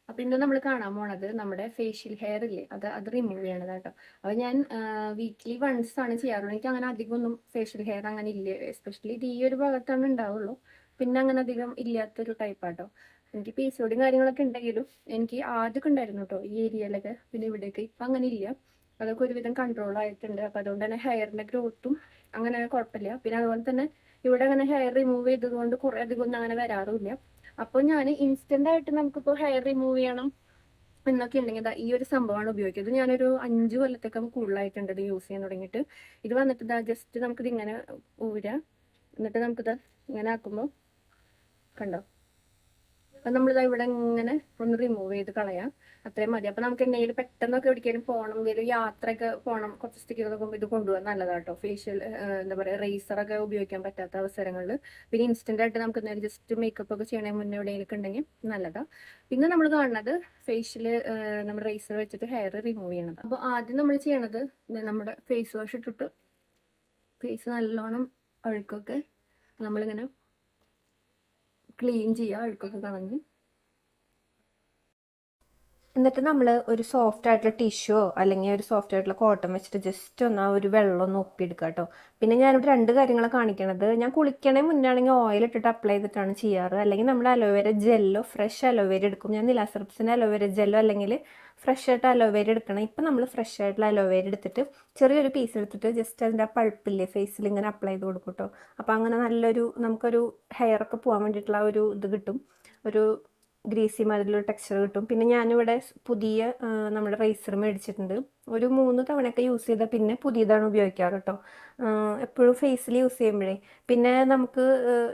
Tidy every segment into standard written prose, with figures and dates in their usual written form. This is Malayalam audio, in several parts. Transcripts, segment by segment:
അപ്പൊ ഇന്ന് നമ്മൾ കാണാൻ പോണത് നമ്മുടെ ഫേഷ്യൽ ഹെയർ ഇല്ലേ, അത് റിമൂവ് ചെയ്യണത് കേട്ടോ. അപ്പൊ ഞാൻ വീക്ക്ലി വൺസ് ആണ് ചെയ്യാറുള്ളത്. എനിക്ക് അങ്ങനെ അധികം ഒന്നും ഫേഷ്യൽ ഹെയർ അങ്ങനെ ഇല്ല, എസ്പെഷ്യലി ഇത് ഈ ഒരു ഭാഗത്താണ് ഉണ്ടാവുള്ളൂ. പിന്നെ അങ്ങനെ അധികം ഇല്ലാത്തൊരു ടൈപ്പാട്ടോ. എനിക്ക് പീസോടും കാര്യങ്ങളൊക്കെ ഉണ്ടെങ്കിലും എനിക്ക് ആദ്യമൊക്കെ ഉണ്ടായിരുന്നു കേട്ടോ, ഈ ഏരിയയിലൊക്കെ. പിന്നെ ഇവിടെയൊക്കെ ഇപ്പൊ അങ്ങനെ ഇല്ല. അതൊക്കെ ഒരുവിധം കൺട്രോൾ ആയിട്ടുണ്ട്. അപ്പൊ അതുകൊണ്ട് തന്നെ ഹെയറിന്റെ ഗ്രോത്തും അങ്ങനെ കുഴപ്പമില്ല. പിന്നെ അതുപോലെ തന്നെ ഇവിടെ അങ്ങനെ ഹെയർ റിമൂവ് ചെയ്തത് കൊണ്ട് കുറെ അധികം ഒന്നും അങ്ങനെ വരാറുമില്ല. അപ്പോൾ ഞാൻ ഇൻസ്റ്റന്റ് ആയിട്ട് നമുക്കിപ്പോൾ ഹെയർ റിമൂവ് ചെയ്യണം എന്നൊക്കെ ഉണ്ടെങ്കിൽ ഈ ഒരു സംഭവമാണ് ഉപയോഗിക്കുന്നത്. ഞാനൊരു 5 കൊല്ലത്തൊക്കെ കൂടുതലായിട്ടുണ്ട് ഇത് യൂസ് ചെയ്യാൻ തുടങ്ങിയിട്ട്. ഇത് വന്നിട്ട് ജസ്റ്റ് നമുക്കിത് ഇങ്ങനെ ഊരാ, എന്നിട്ട് നമുക്കിത് ഇങ്ങനെ ആക്കുമ്പോൾ കണ്ടോ, അപ്പൊ നമ്മളിതാ ഇവിടെ ഇങ്ങനെ ഒന്ന് റിമൂവ് ചെയ്ത് കളയാം. അത്രയും മതി. അപ്പൊ നമുക്ക് എന്തെങ്കിലും പെട്ടെന്നൊക്കെ എവിടേക്കെങ്കിലും പോകണം, എന്തെങ്കിലും യാത്രയൊക്കെ പോകണം, കുറച്ച് സ്റ്റിക്കൊക്കെ ഇത് കൊണ്ടുപോകാൻ നല്ലതാട്ടോ. ഫേഷ്യൽ എന്താ പറയുക, റേസറൊക്കെ ഉപയോഗിക്കാൻ പറ്റാത്ത അവസരങ്ങളിൽ പിന്നെ ഇൻസ്റ്റന്റ് ആയിട്ട് നമുക്ക് എന്തെങ്കിലും ജസ്റ്റ് മേക്കപ്പ് ഒക്കെ ചെയ്യണേ മുന്നേ എവിടെയെങ്കിലും ഉണ്ടെങ്കിൽ നല്ലതാ. പിന്നെ നമ്മൾ കാണുന്നത് ഫേഷ്യൽ നമ്മൾ റേസർ വെച്ചിട്ട് ഹെയർ റിമൂവ് ചെയ്യണത്. അപ്പോൾ ആദ്യം നമ്മൾ ചെയ്യണത് നമ്മുടെ ഫേസ് വാഷ് ഇട്ടിട്ട് ഫേസ് നല്ലോണം അഴുക്കൊക്കെ നമ്മളിങ്ങനെ ക്ലീൻ ചെയ്യുക, അഴുക്കൊക്കെ കളഞ്ഞ്. എന്നിട്ട് നമ്മൾ ഒരു സോഫ്റ്റ് ആയിട്ടുള്ള ടിഷ്യോ അല്ലെങ്കിൽ ഒരു സോഫ്റ്റ് ആയിട്ടുള്ള കോട്ടൺ വെച്ചിട്ട് ജസ്റ്റ് ഒന്ന് ആ ഒരു വെള്ളം ഒന്ന് ഒപ്പിയെടുക്കുക കേട്ടോ. പിന്നെ ഞാനിവിടെ 2 കാര്യങ്ങളാണ് കാണിക്കണത്. ഞാൻ കുളിക്കണേ മുന്നാണെങ്കിൽ ഓയിൽ ഇട്ടിട്ട് അപ്ലൈ ചെയ്തിട്ടാണ് ചെയ്യാറ്. അല്ലെങ്കിൽ നമ്മൾ അലോവേര ജെല്ലോ ഫ്രഷ് അലോവേര എടുക്കും. ഞാൻ നിലാസെറപ്സിൻ്റെ അലോവേര ജെല്ലോ അല്ലെങ്കിൽ ഫ്രഷ് ആയിട്ട് അലോവേര എടുക്കണം. ഇപ്പം നമ്മൾ ഫ്രഷ് ആയിട്ടുള്ള അലോവേര എടുത്തിട്ട് ചെറിയൊരു പീസ് എടുത്തിട്ട് ജസ്റ്റ് അതിൻ്റെ ആ പൾപ്പില്ലേ ഫേസിൽ ഇങ്ങനെ അപ്ലൈ ചെയ്ത് കൊടുക്കും കേട്ടോ. അപ്പോൾ അങ്ങനെ നല്ലൊരു നമുക്കൊരു ഹെയർ ഒക്കെ പോകാൻ വേണ്ടിയിട്ടുള്ള ഒരു ഇത് കിട്ടും, ഒരു ഗ്രീസി മാതിരിയുള്ള ടെക്സ്ചർ കിട്ടും. പിന്നെ ഞാനിവിടെ പുതിയ നമ്മുടെ റേസർ മേടിച്ചിട്ടുണ്ട്. ഒരു 3 തവണയൊക്കെ യൂസ് ചെയ്താൽ പിന്നെ പുതിയതാണ് ഉപയോഗിക്കാറ് കേട്ടോ. എപ്പോഴും ഫേസിൽ യൂസ് ചെയ്യുമ്പോഴേ പിന്നെ നമുക്ക്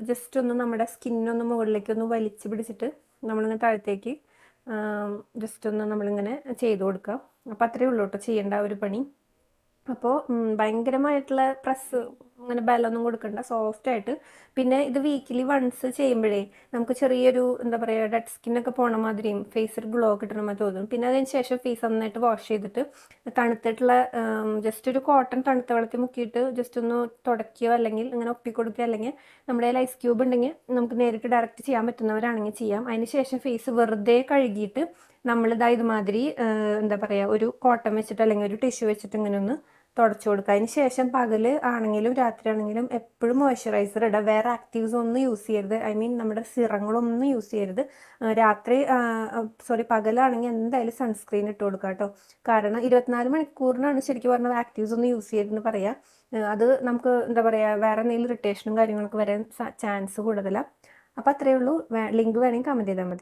ജസ്റ്റ് ഒന്ന് നമ്മുടെ സ്കിന്നൊന്ന് മുകളിലേക്ക് ഒന്ന് വലിച്ചു പിടിച്ചിട്ട് നമ്മളിങ്ങനെ താഴത്തേക്ക് ജസ്റ്റ് ഒന്ന് നമ്മളിങ്ങനെ ചെയ്ത് കൊടുക്കാം. അപ്പോൾ അത്രയേ ഉള്ളൂ കേട്ടോ ചെയ്യേണ്ട ഒരു പണി. അപ്പോൾ ഭയങ്കരമായിട്ടുള്ള പ്രസ് അങ്ങനെ ബലമൊന്നും കൊടുക്കണ്ട, സോഫ്റ്റ് ആയിട്ട്. പിന്നെ ഇത് വീക്കിലി വൺസ് ചെയ്യുമ്പോഴേ നമുക്ക് ചെറിയൊരു എന്താ പറയുക ഡെഡ് സ്കിന്നൊക്കെ പോണ മാതിരിയും ഫേസിൽ ഗ്ലോ കിട്ടണ മാതിരി തോന്നും. പിന്നെ അതിന് ശേഷം ഫേസ് നന്നായിട്ട് വാഷ് ചെയ്തിട്ട് തണുത്തിട്ടുള്ള ജസ്റ്റ് ഒരു കോട്ടൺ തണുത്ത വെള്ളത്തിൽ മുക്കിയിട്ട് ജസ്റ്റ് ഒന്ന് തുടയ്ക്കുകയോ അല്ലെങ്കിൽ ഇങ്ങനെ ഒപ്പിക്കൊടുക്കുകയോ, അല്ലെങ്കിൽ നമ്മുടെ കയ്യിൽ ഐസ് ക്യൂബ് ഉണ്ടെങ്കിൽ നമുക്ക് നേരിട്ട് ഡയറക്റ്റ് ചെയ്യാൻ പറ്റുന്നവരാണെങ്കിൽ ചെയ്യാം. അതിന് ശേഷം ഫേസ് വെറുതെ കഴുകിയിട്ട് നമ്മളിതാ ഇതുമാതിരി എന്താ പറയുക ഒരു കോട്ടൺ വെച്ചിട്ട് അല്ലെങ്കിൽ ഒരു ടിഷ്യൂ വെച്ചിട്ട് ഇങ്ങനെ ഒന്ന് തുടച്ചു കൊടുക്കുക. അതിന് ശേഷം പകൽ ആണെങ്കിലും രാത്രി ആണെങ്കിലും എപ്പോഴും മോയ്സ്ചറൈസർ ഇടുക. വേറെ ആക്റ്റീവ്സ് ഒന്നും യൂസ് ചെയ്യരുത്, ഐ മീൻ നമ്മുടെ സിറങ്ങളൊന്നും യൂസ് ചെയ്യരുത്. രാത്രി പകലാണെങ്കിൽ എന്തായാലും സൺസ്ക്രീൻ ഇട്ട് കൊടുക്കുക കേട്ടോ. കാരണം 24 മണിക്കൂറിനാണ് ശരിക്കും പറഞ്ഞാൽ ആക്റ്റീവ്സ് ഒന്നും യൂസ് ചെയ്യരുതെന്ന് പറയാം. അത് നമുക്ക് എന്താ പറയുക വേറെ എന്തെങ്കിലും ഇറിറ്റേഷനും കാര്യങ്ങളൊക്കെ വരാൻ ചാൻസ് കൂടുതലാണ്. അപ്പോൾ അത്രയേ ഉള്ളൂ. ലിങ്ക് വേണമെങ്കിൽ കമൻറ്റ് ചെയ്താൽ മതി.